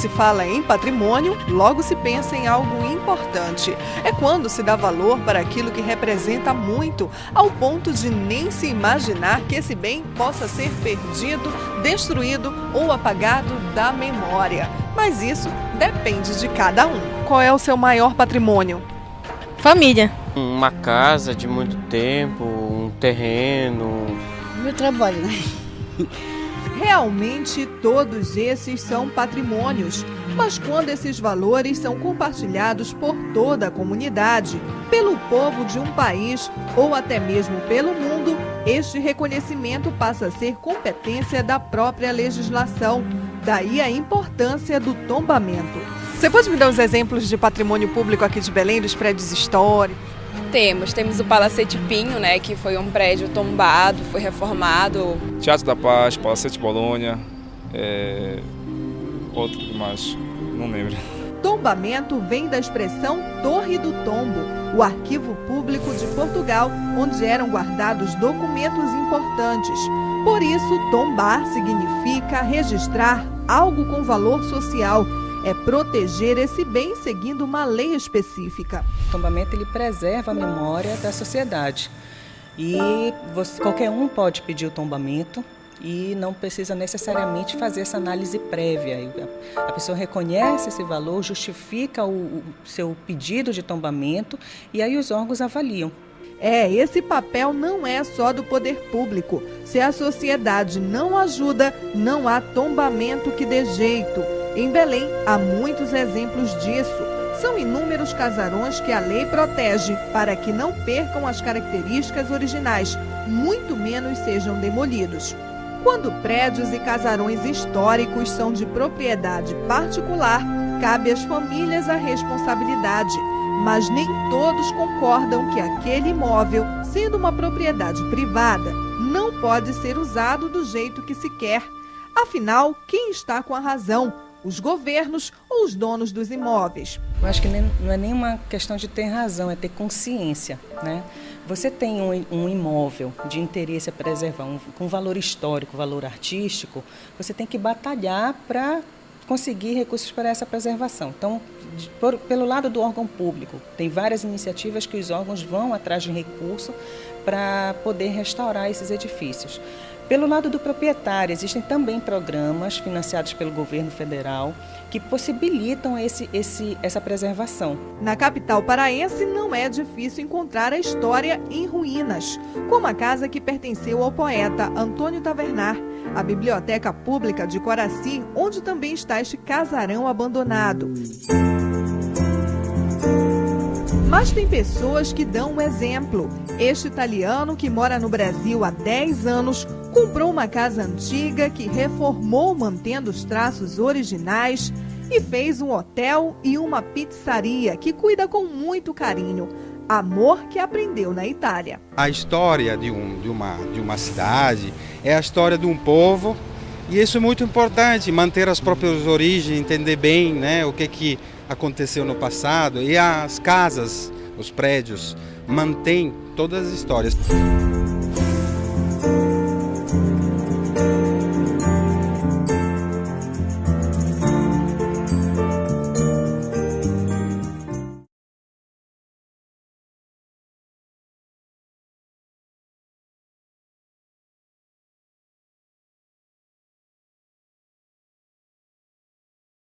se fala em patrimônio, logo se pensa em algo importante. É quando se dá valor para aquilo que representa muito, ao ponto de nem se imaginar que esse bem possa ser perdido, destruído ou apagado da memória. Mas isso depende de cada um. Qual é o seu maior patrimônio? Família. Uma casa de muito tempo, um terreno. Meu trabalho, né? Realmente todos esses são patrimônios, mas quando esses valores são compartilhados por toda a comunidade, pelo povo de um país ou até mesmo pelo mundo, este reconhecimento passa a ser competência da própria legislação. Daí a importância do tombamento. Você pode me dar uns exemplos de patrimônio público aqui de Belém, dos prédios históricos? Temos o Palacete Pinho, né, que foi um prédio tombado, foi reformado. Teatro da Paz, Palacete Bolonha, outro que mais, não lembro. Tombamento vem da expressão Torre do Tombo, o arquivo público de Portugal, onde eram guardados documentos importantes. Por isso, tombar significa registrar algo com valor social. É proteger esse bem seguindo uma lei específica. O tombamento ele preserva a memória da sociedade e qualquer um pode pedir o tombamento e não precisa necessariamente fazer essa análise prévia. A pessoa reconhece esse valor, justifica o seu pedido de tombamento e aí os órgãos avaliam. Esse papel não é só do poder público. Se a sociedade não ajuda, não há tombamento que dê jeito. Em Belém, há muitos exemplos disso. São inúmeros casarões que a lei protege para que não percam as características originais, muito menos sejam demolidos. Quando prédios e casarões históricos são de propriedade particular, cabe às famílias a responsabilidade. Mas nem todos concordam que aquele imóvel, sendo uma propriedade privada, não pode ser usado do jeito que se quer. Afinal, quem está com a razão? Os governos ou os donos dos imóveis? Eu acho que não é nem uma questão de ter razão, é ter consciência, né? Você tem um imóvel de interesse a preservar, com valor histórico, valor artístico, você tem que batalhar para conseguir recursos para essa preservação. Então, pelo lado do órgão público, tem várias iniciativas que os órgãos vão atrás de recurso para poder restaurar esses edifícios. Pelo lado do proprietário, existem também programas financiados pelo governo federal que possibilitam essa preservação. Na capital paraense não é difícil encontrar a história em ruínas, como a casa que pertenceu ao poeta Antônio Tavernar, a Biblioteca Pública de Coraci, onde também está este casarão abandonado. Mas tem pessoas que dão um exemplo. Este italiano, que mora no Brasil há 10 anos, comprou uma casa antiga que reformou mantendo os traços originais e fez um hotel e uma pizzaria que cuida com muito carinho. Amor que aprendeu na Itália. A história de uma cidade é a história de um povo e isso é muito importante, manter as próprias origens, entender bem, né, o que aconteceu no passado, e as casas, os prédios, mantêm todas as histórias.